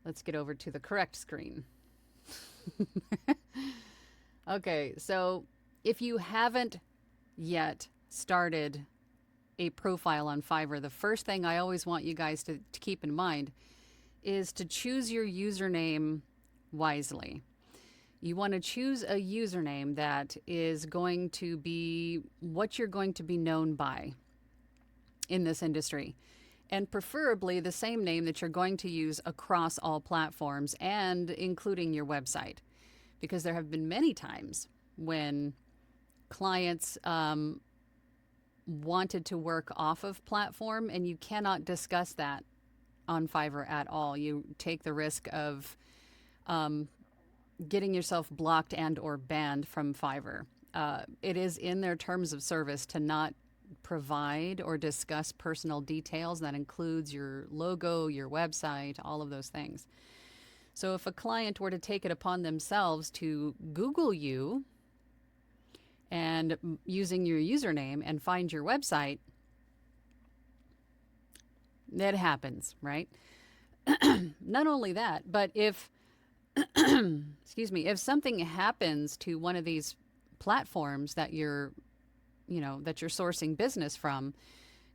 let's get over to the correct screen. Okay, so if you haven't yet started a profile on Fiverr, the first thing I always want you guys to keep in mind is to choose your username wisely. You want to choose a username that is going to be what you're going to be known by in this industry. And preferably the same name that you're going to use across all platforms and including your website. Because there have been many times when clients wanted to work off of platform, and you cannot discuss that on Fiverr at all. You take the risk of getting yourself blocked and or banned from Fiverr. It is in their terms of service to not provide or discuss personal details. That includes your logo, your website, all of those things. So if a client were to take it upon themselves to Google you and using your username and find your website, that happens, right? Not only that, but if excuse me, if something happens to one of these platforms that you're sourcing business from,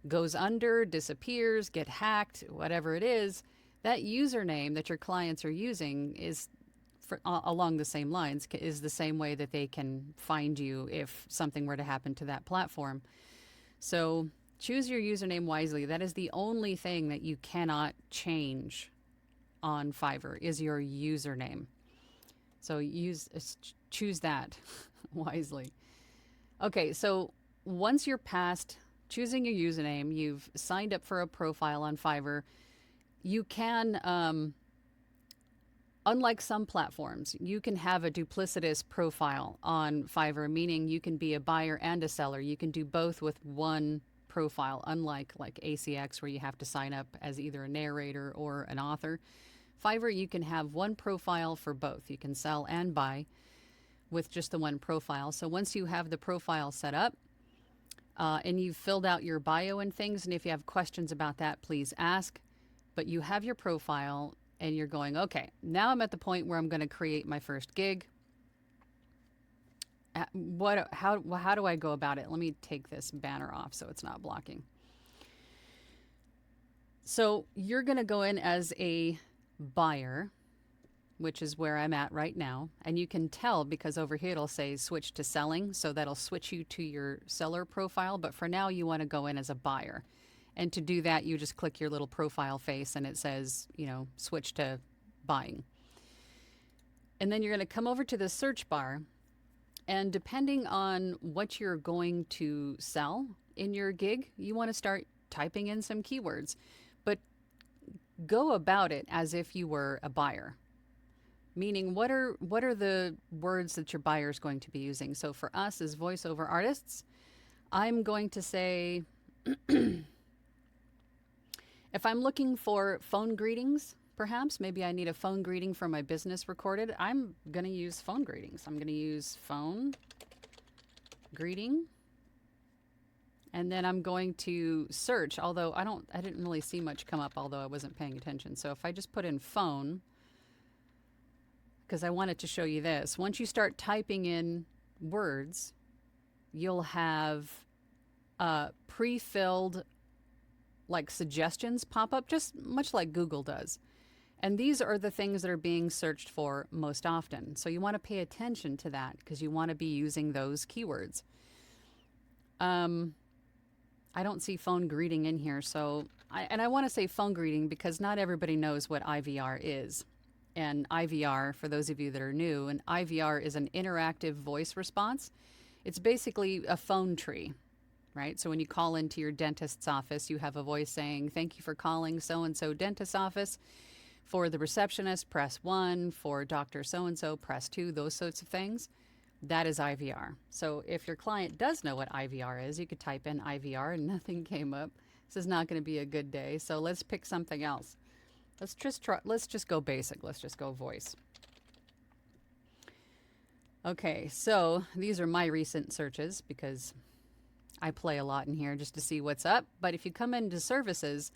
goes under, disappears, get hacked, whatever it is, that username that your clients are using is along the same lines, is the same way that they can find you if something were to happen to that platform. So choose your username wisely. That is the only thing that you cannot change on Fiverr is your username. So choose that wisely. Okay, so once you're past choosing your username, you've signed up for a profile on Fiverr, you can, unlike some platforms, you can have a duplicitous profile on Fiverr, meaning you can be a buyer and a seller. You can do both with one profile, unlike like ACX where you have to sign up as either a narrator or an author. Fiverr, you can have one profile for both. You can sell and buy with just the one profile. So once you have the profile set up and you've filled out your bio and things, and if you have questions about that, please ask. But you have your profile and you're going, okay, now I'm at the point where I'm going to create my first gig. How do I go about it? Let me take this banner off so it's not blocking. So you're going to go in as a buyer, which is where I'm at right now. And you can tell because over here it'll say switch to selling. So that'll switch you to your seller profile. But for now, you want to go in as a buyer. And to do that, you just click your little profile face and it says, switch to buying. And then you're going to come over to the search bar. And depending on what you're going to sell in your gig, you want to start typing in some keywords. But go about it as if you were a buyer. Meaning, what are the words that your buyer is going to be using? So for us as voiceover artists, I'm going to say, if I'm looking for phone greetings, perhaps, maybe I need a phone greeting for my business recorded, I'm going to use phone greetings. I'm going to use phone greeting. And then I'm going to search, although I didn't really see much come up, although I wasn't paying attention. So if I just put in phone, because I wanted to show you this, once you start typing in words, you'll have pre-filled like suggestions pop up, just much like Google does. And these are the things that are being searched for most often. So you want to pay attention to that because you want to be using those keywords. I don't see phone greeting in here. So I want to say phone greeting because not everybody knows what IVR is. And IVR, for those of you that are new, an IVR is an interactive voice response. It's basically a phone tree. Right? So when you call into your dentist's office, you have a voice saying, thank you for calling so-and-so dentist's office. For the receptionist, press 1. For Dr. So-and-so, press 2. Those sorts of things. That is IVR. So if your client does know what IVR is, you could type in IVR and nothing came up. This is not going to be a good day. So let's pick something else. Let's just go basic. Let's just go voice. Okay, so these are my recent searches because I play a lot in here just to see what's up. But if you come into services,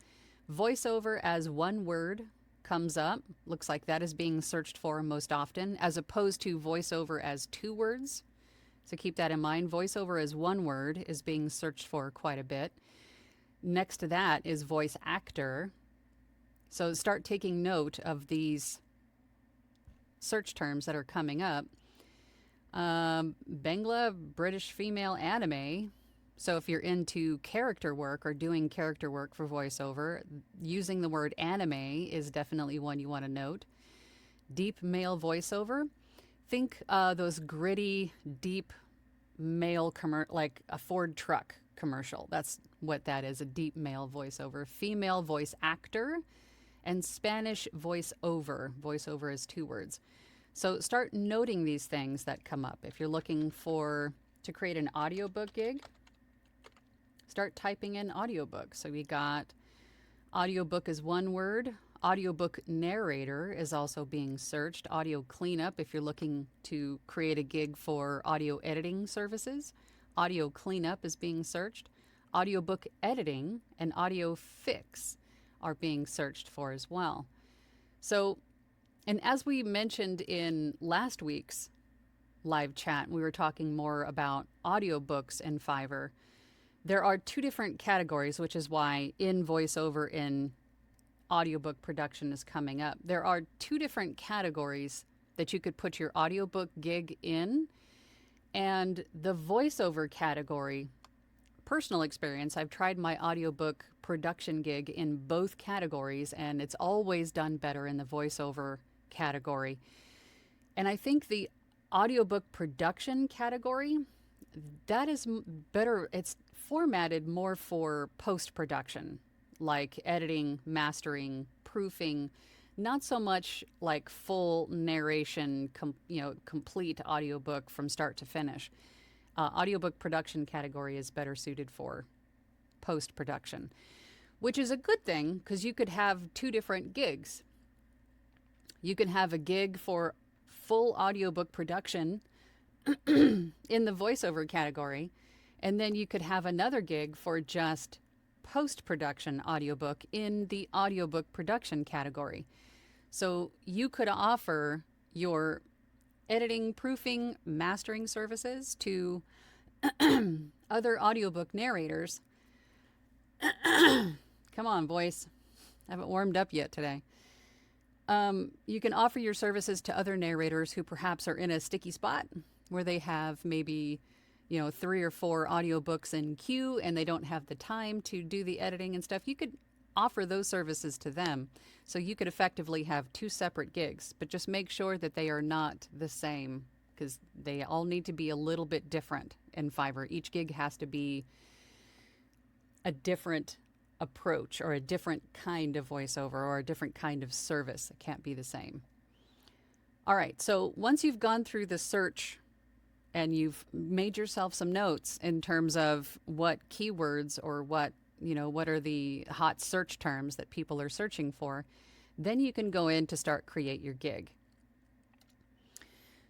voiceover as one word comes up. Looks like that is being searched for most often, as opposed to voiceover as 2 words. So keep that in mind. Voiceover as 1 word is being searched for quite a bit. Next to that is voice actor. So start taking note of these search terms that are coming up. Bangla, British female anime. So if you're into character work or doing character work for voiceover, using the word anime is definitely one you want to note. Deep male voiceover. Think those gritty, deep male like a Ford truck commercial. That's what that is, a deep male voiceover. Female voice actor and Spanish voiceover. Voiceover is 2 words. So start noting these things that come up. If you're looking to create an audiobook gig, start typing in audiobook. So we got audiobook is 1 word. Audiobook narrator is also being searched. Audio cleanup, if you're looking to create a gig for audio editing services. Audio cleanup is being searched. Audiobook editing and audio fix are being searched for as well. So, and as we mentioned in last week's live chat, we were talking more about audiobooks in Fiverr. There are 2 different categories, which is why in voiceover in audiobook production is coming up. There are 2 different categories that you could put your audiobook gig in. And the voiceover category, personal experience, I've tried my audiobook production gig in both categories, and it's always done better in the voiceover category. And I think the audiobook production category, that is better. It's formatted more for post-production, like editing, mastering, proofing, not so much like full narration, complete audiobook from start to finish. Audiobook production category is better suited for post-production, which is a good thing because you could have 2 different gigs. You can have a gig for full audiobook production in the voiceover category, and then you could have another gig for just post-production audiobook in the audiobook production category. So you could offer your editing, proofing, mastering services to other audiobook narrators. Come on, voice. I haven't warmed up yet today. You can offer your services to other narrators who perhaps are in a sticky spot where they have maybe 3 or 4 audiobooks in queue and they don't have the time to do the editing and stuff. You could offer those services to them. So you could effectively have 2 separate gigs, but just make sure that they are not the same because they all need to be a little bit different in Fiverr. Each gig has to be a different approach or a different kind of voiceover or a different kind of service. It can't be the same. All right. So once you've gone through the search and you've made yourself some notes in terms of what keywords or what are the hot search terms that people are searching for, then you can go in to start create your gig.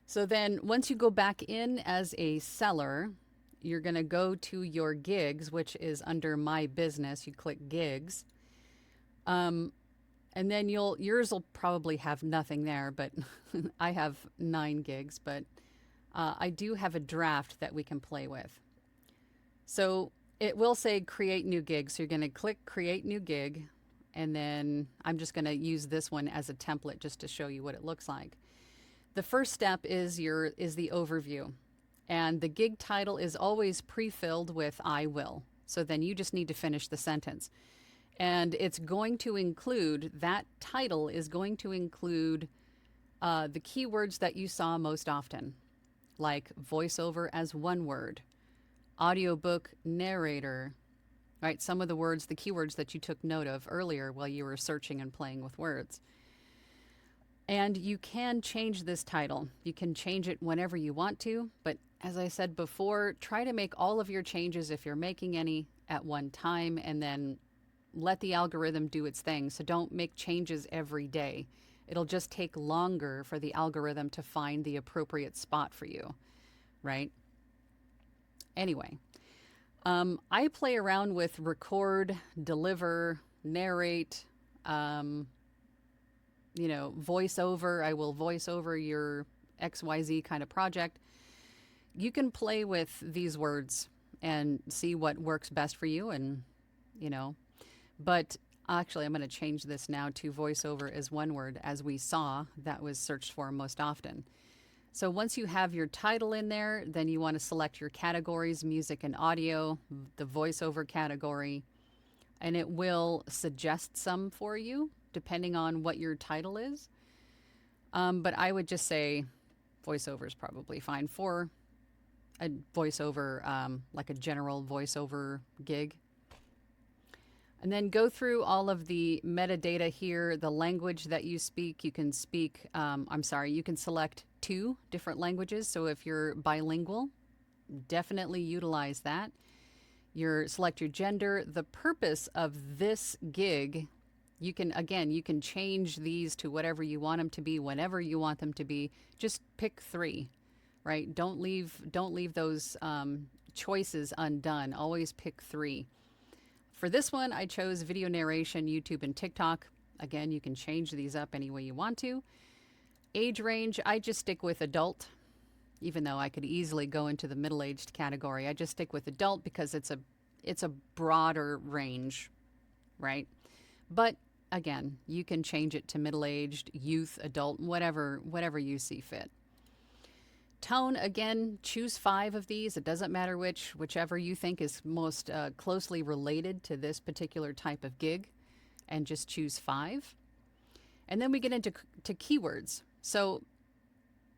So then once you go back in as a seller, you're going to go to your gigs, which is under my business. You click gigs. And then yours will probably have nothing there, but I have 9 gigs, but I do have a draft that we can play with. So it will say create new gig. So you're going to click create new gig. And then I'm just going to use this one as a template just to show you what it looks like. The first step is the overview. And the gig title is always pre-filled with I will. So then you just need to finish the sentence. And it's going to include, that title is going to include the keywords that you saw most often, like voiceover as 1 word, audiobook narrator, right? Some of the words, the keywords that you took note of earlier while you were searching and playing with words. And you can change this title. You can change it whenever you want to, but as I said before, try to make all of your changes, if you're making any, at one time, and then let the algorithm do its thing. So don't make changes every day. It'll just take longer for the algorithm to find the appropriate spot for you, right? Anyway, I play around with record, deliver, narrate, voiceover, I will voice over your XYZ kind of project. You can play with these words and see what works best for you. And, but actually, I'm going to change this now to voiceover as one word, as we saw that was searched for most often. So once you have your title in there, then you want to select your categories, music and audio, the voiceover category, and it will suggest some for you depending on what your title is. But I would just say voiceover is probably fine for a voiceover, like a general voiceover gig. And then go through all of the metadata here, the language that you speak. You can you can select 2 different languages. So if you're bilingual, definitely utilize that. Select your gender. The purpose of this gig, you can change these to whatever you want them to be, whenever you want them to be. Just pick 3, right? Don't leave those choices undone. Always pick 3. For this one, I chose video narration, YouTube, and TikTok. Again, you can change these up any way you want to. Age range, I just stick with adult, even though I could easily go into the middle-aged category. I just stick with adult because it's a broader range, right? But again, you can change it to middle-aged, youth, adult, whatever you see fit. Tone, again, choose 5 of these. It doesn't matter whichever you think is most closely related to this particular type of gig, and just choose 5. And then we get into keywords. So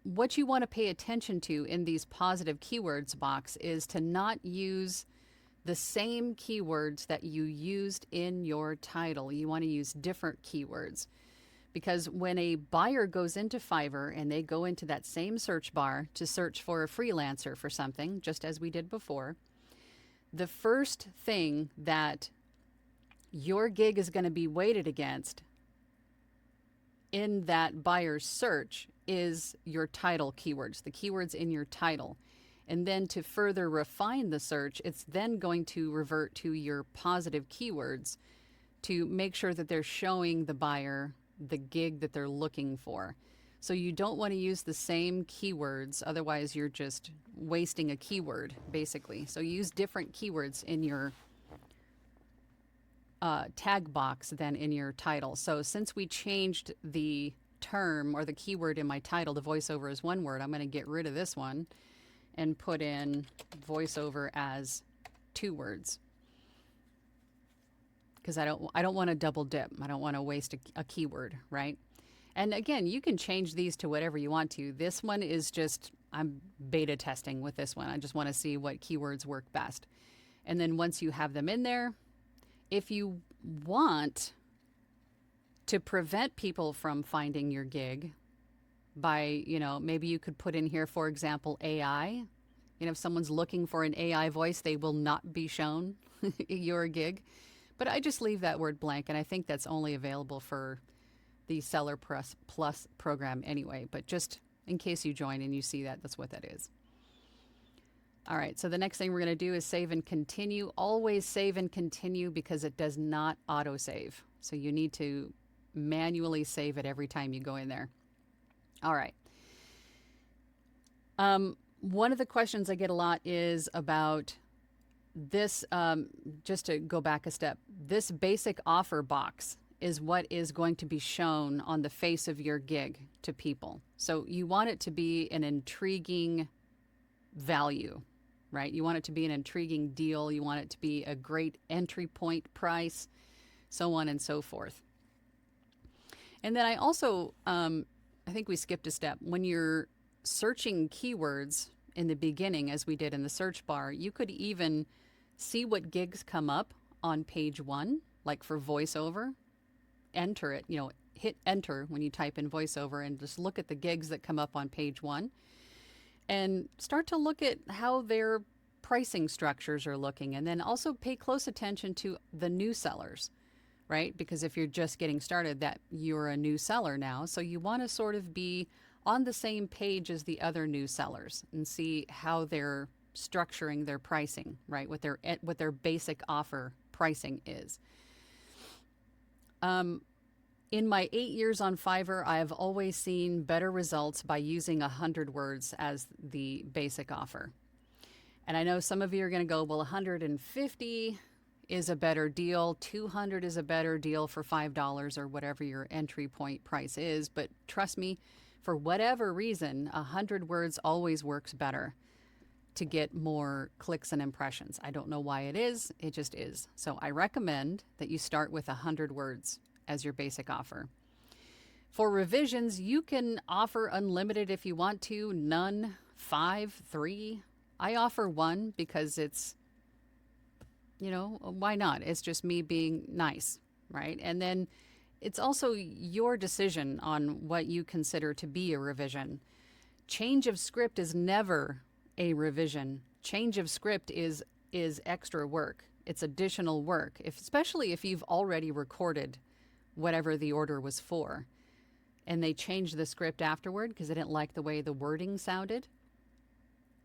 what you want to pay attention to in these positive keywords box is to not use the same keywords that you used in your title. You want to use different keywords. Because when a buyer goes into Fiverr and they go into that same search bar to search for a freelancer for something, just as we did before, the first thing that your gig is going to be weighted against in that buyer's search is your title keywords, the keywords in your title. And then to further refine the search, it's then going to revert to your positive keywords to make sure that they're showing the buyer the gig that they're looking for. So you don't want to use the same keywords, otherwise you're just wasting a keyword, basically. So use different keywords in your tag box than in your title. So since we changed the term or the keyword in my title to voiceover as one word, I'm going to get rid of this one and put in voiceover as 2 words. Because I don't want to double dip. I don't want to waste a keyword, right? And again, you can change these to whatever you want to. This one is just, I'm beta testing with this one. I just want to see what keywords work best. And then once you have them in there, if you want to prevent people from finding your gig by, maybe you could put in here, for example, AI. If someone's looking for an AI voice, they will not be shown your gig. But I just leave that word blank, and I think that's only available for the Seller Plus program anyway. But just in case you join and you see that, that's what that is. All right, so the next thing we're going to do is save and continue. Always save and continue because it does not autosave. So you need to manually save it every time you go in there. All right. One of the questions I get a lot is about this, just to go back a step, this basic offer box is what is going to be shown on the face of your gig to people. So you want it to be an intriguing value, right? You want it to be an intriguing deal. You want it to be a great entry point price, so on and so forth. And then I also, I think we skipped a step. When you're searching keywords in the beginning, as we did in the search bar, you could even see what gigs come up on page 1, like for voiceover. Enter it, hit enter when you type in voiceover and just look at the gigs that come up on page 1 and start to look at how their pricing structures are looking. And then also pay close attention to the new sellers, right? Because if you're just getting started, that you're a new seller now. So you want to sort of be on the same page as the other new sellers and see how they're structuring their pricing, right? What their basic offer pricing is. In my 8 years on Fiverr, I have always seen better results by using 100 words as the basic offer. And I know some of you are going to go, well, 150 is a better deal, 200 is a better deal for $5 or whatever your entry point price is. But trust me, for whatever reason, 100 words always works better to get more clicks and impressions. I don't know why it is, it just is. So I recommend that you start with 100 words as your basic offer. For revisions, you can offer unlimited if you want to, none, 5, 3. I offer 1 because it's, why not? It's just me being nice, right? And then it's also your decision on what you consider to be a revision. Change of script is never a revision. Change of script is extra work. It's additional work, especially if you've already recorded whatever the order was for and they changed the script afterward because they didn't like the way the wording sounded.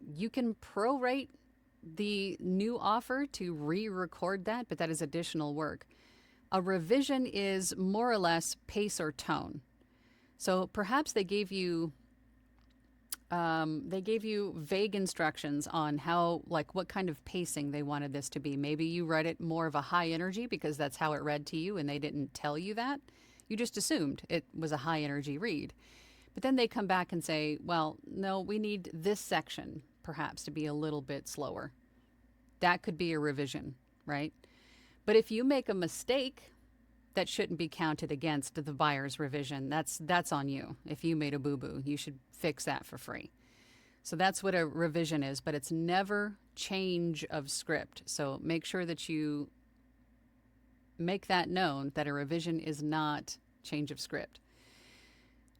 You can prorate the new offer to re-record that, but that is additional work. A revision is more or less pace or tone. So perhaps they gave you vague instructions on how, like, what kind of pacing they wanted this to be. Maybe you read it more of a high energy because that's how it read to you and they didn't tell you that. You just assumed it was a high energy read. But then they come back and say, well, no, we need this section perhaps to be a little bit slower. That could be a revision, right? But if you make a mistake, that shouldn't be counted against the buyer's revision. That's on you. If you made a boo-boo, you should fix that for free. So that's what a revision is, but it's never change of script. So make sure that you make that known, that a revision is not change of script.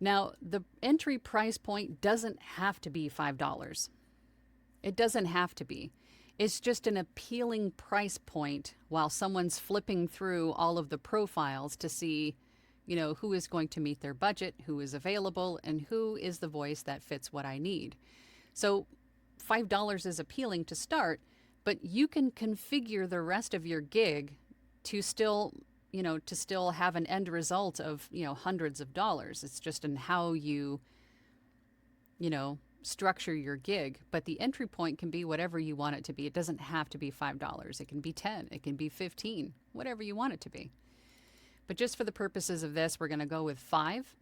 Now, the entry price point doesn't have to be $5. It doesn't have to be. It's just an appealing price point while someone's flipping through all of the profiles to see, who is going to meet their budget, who is available, and who is the voice that fits what I need. So $5 is appealing to start, but you can configure the rest of your gig to still have an end result of, hundreds of dollars. It's just in how you structure your gig, but the entry point can be whatever you want it to be. It doesn't have to be $5. It can be 10, it can be 15, whatever you want it to be. But just for the purposes of this, we're going to go with 5.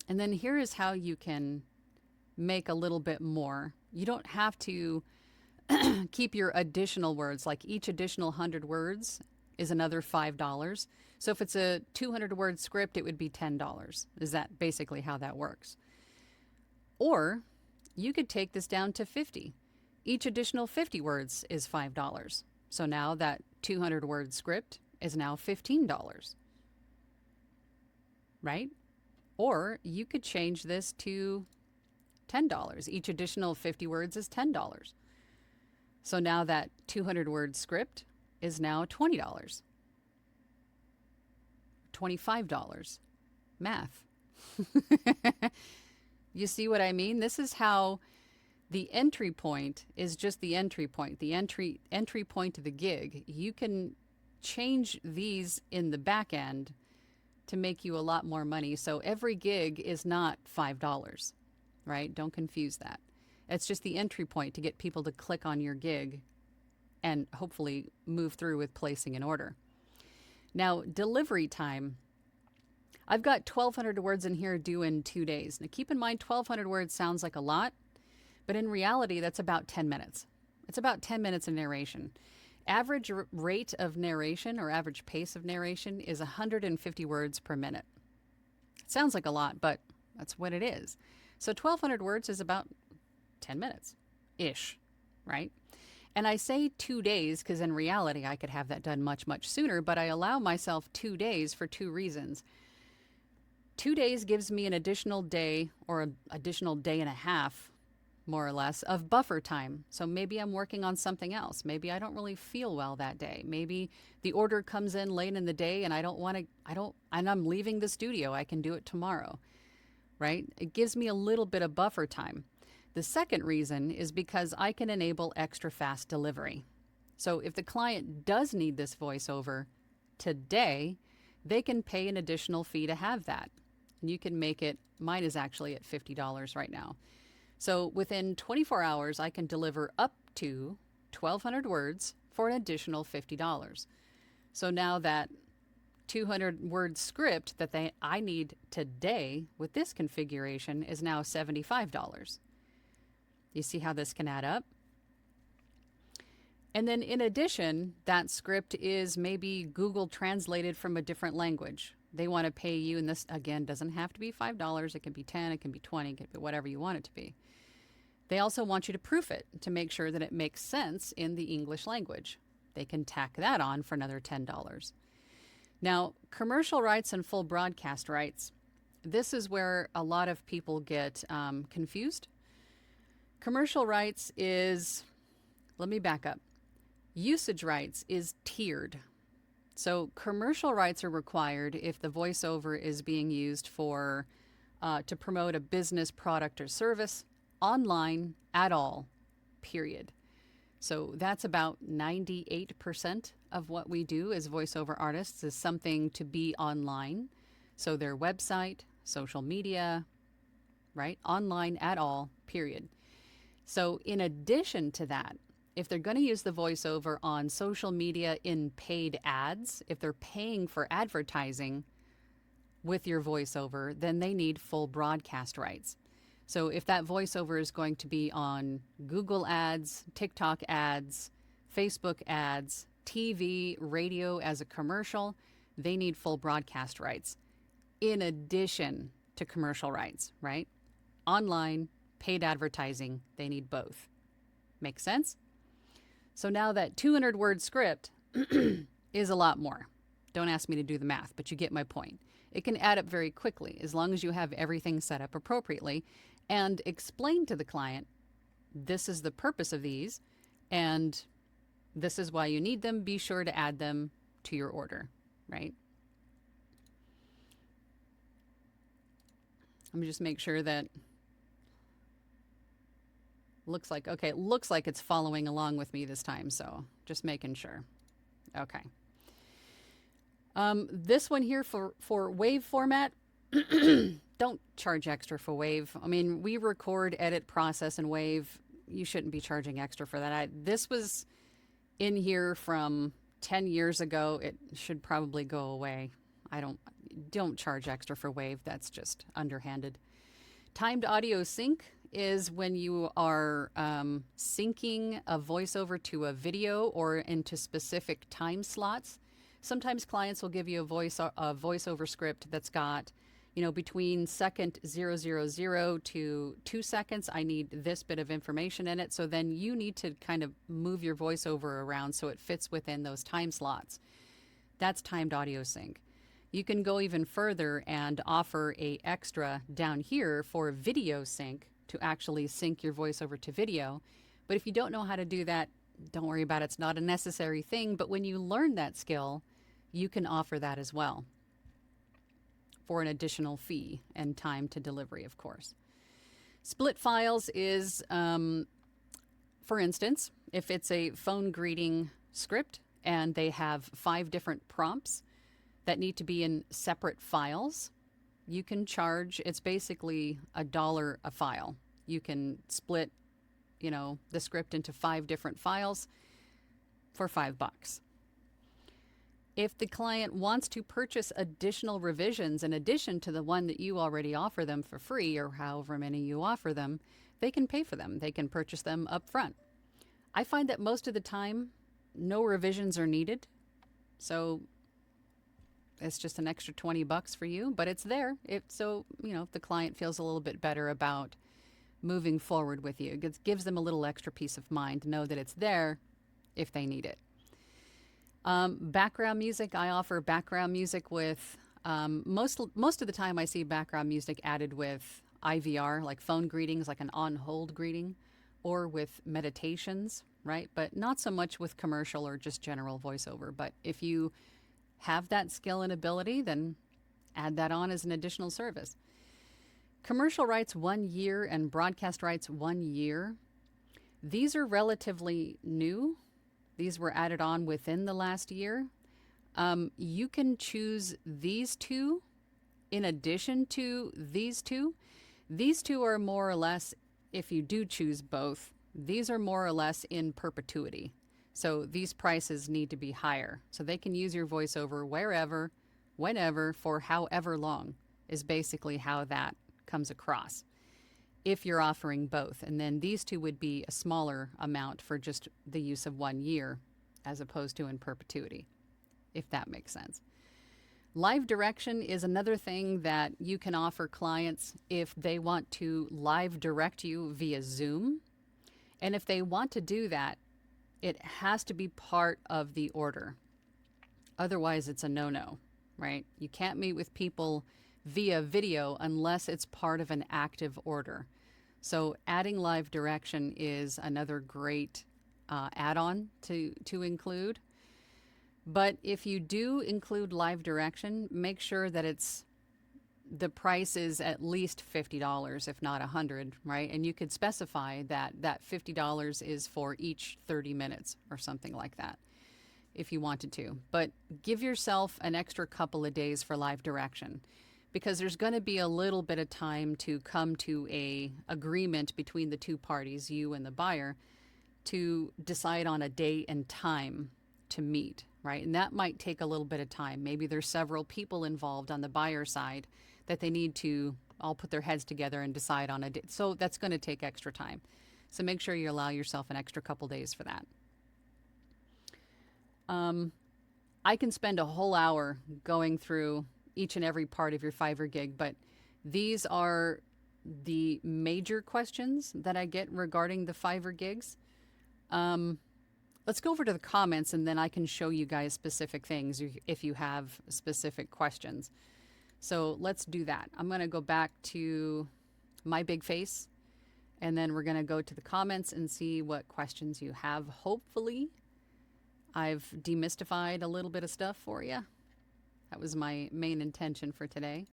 And then here is how you can make a little bit more. You don't have to keep your additional words, like each additional 100 words is another $5. So if it's a 200 word script, it would be $10. Is that basically how that works? Or you could take this down to 50. Each additional 50 words is $5. So now that 200 word script is now $15. Right? Or you could change this to $10. Each additional 50 words is $10. So now that 200 word script is now $20. $25. Math. You see what I mean? This is how the entry point is just the entry point, the entry point to the gig. You can change these in the back end to make you a lot more money. So every gig is not $5, right? Don't confuse that. It's just the entry point to get people to click on your gig and hopefully move through with placing an order. Now, delivery time. I've got 1,200 words in here due in 2 days. Now, keep in mind, 1,200 words sounds like a lot, but in reality, that's about 10 minutes. It's about 10 minutes of narration. Average rate of narration or average pace of narration is 150 words per minute. It sounds like a lot, but that's what it is. So 1,200 words is about 10 minutes-ish, right? And I say 2 days because in reality, I could have that done much, much sooner, but I allow myself 2 days for 2 reasons. 2 days gives me an additional day or an additional day and a half, more or less, of buffer time. So maybe I'm working on something else. Maybe I don't really feel well that day. Maybe the order comes in late in the day and and I'm leaving the studio. I can do it tomorrow, right? It gives me a little bit of buffer time. The second reason is because I can enable extra fast delivery. So if the client does need this voiceover today, they can pay an additional fee to have that. And you can make it, mine is actually at $50 right now. So within 24 hours, I can deliver up to 1,200 words for an additional $50. So now that 200 word script that I need today with this configuration is now $75. You see how this can add up? And then in addition, that script is maybe Google translated from a different language. They want to pay you, and this again doesn't have to be $5, it can be $10, it can be $20, it can be whatever you want it to be. They also want you to proof it to make sure that it makes sense in the English language. They can tack that on for another $10. Now, commercial rights and full broadcast rights, this is where a lot of people get confused. Commercial rights is, let me back up. Usage rights is tiered. So commercial rights are required if the voiceover is being used for to promote a business product or service online at all, period. So that's about 98% of what we do as voiceover artists is something to be online. So their website, social media, right? Online at all, period. So in addition to that, if they're going to use the voiceover on social media in paid ads, if they're paying for advertising with your voiceover, then they need full broadcast rights. So if that voiceover is going to be on Google ads, TikTok ads, Facebook ads, TV, radio as a commercial, they need full broadcast rights in addition to commercial rights, right? Online, paid advertising, they need both. Make sense? So now that 200 word script is a lot more. Don't ask me to do the math, but you get my point. It can add up very quickly as long as you have everything set up appropriately and explain to the client, this is the purpose of these and this is why you need them. Be sure to add them to your order, right? Let me just make sure that looks like, okay, it looks like it's following along with me this time, so just making sure. Okay. This one here for wave format, don't charge extra for wave. I mean, we record, edit, process, and wave. You shouldn't be charging extra for that. This was in here from 10 years ago. It should probably go away. Don't charge extra for wave. That's just underhanded. Timed audio sync is when you are syncing a voiceover to a video or into specific time slots. Sometimes clients will give you a voiceover script that's got, between second 000 to 2 seconds, I need this bit of information in it. So then you need to kind of move your voiceover around so it fits within those time slots. That's timed audio sync. You can go even further and offer a extra down here for video sync to actually sync your voiceover to video. But if you don't know how to do that, don't worry about it. It's not a necessary thing. But when you learn that skill, you can offer that as well for an additional fee and time to delivery, of course. Split files is, for instance, if it's a phone greeting script and they have 5 different prompts that need to be in separate files, you can charge, it's basically $1 a file. You can split, the script into 5 different files for $5. If the client wants to purchase additional revisions in addition to the one that you already offer them for free or however many you offer them, they can pay for them. They can purchase them up front. I find that most of the time, no revisions are needed. So it's just an extra $20 for you, but it's there. If the client feels a little bit better about moving forward with you, it gives them a little extra peace of mind to know that it's there if they need it. Background music, I offer background music with, most of the time I see background music added with IVR, like phone greetings, like an on-hold greeting, or with meditations, right? But not so much with commercial or just general voiceover. But if you have that skill and ability, then add that on as an additional service. Commercial rights 1 year and broadcast rights 1 year. These are relatively new. These were added on within the last year. You can choose these two in addition to these two. These two are more or less, if you do choose both, these are more or less in perpetuity. So these prices need to be higher. So they can use your voiceover wherever, whenever, for however long, is basically how that comes across if you're offering both. And then these two would be a smaller amount for just the use of 1 year as opposed to in perpetuity, if that makes sense. Live direction is another thing that you can offer clients if they want to live direct you via Zoom. And if they want to do that, it has to be part of the order. Otherwise, it's a no-no, right? You can't meet with people via video unless it's part of an active order. So adding live direction is another great add-on to include. But if you do include live direction, make sure that the price is at least $50, if not $100, right? And you could specify that $50 is for each 30 minutes or something like that, if you wanted to. But give yourself an extra couple of days for live direction, because there's going to be a little bit of time to come to a agreement between the two parties, you and the buyer, to decide on a date and time to meet, right? And that might take a little bit of time. Maybe there's several people involved on the buyer side that they need to all put their heads together and decide on a date. So that's going to take extra time. So make sure you allow yourself an extra couple days for that. I can spend a whole hour going through each and every part of your Fiverr gig, but these are the major questions that I get regarding the Fiverr gigs. Let's go over to the comments and then I can show you guys specific things if you have specific questions. So let's do that. I'm going to go back to my big face and then we're going to go to the comments and see what questions you have. Hopefully I've demystified a little bit of stuff for you. That was my main intention for today.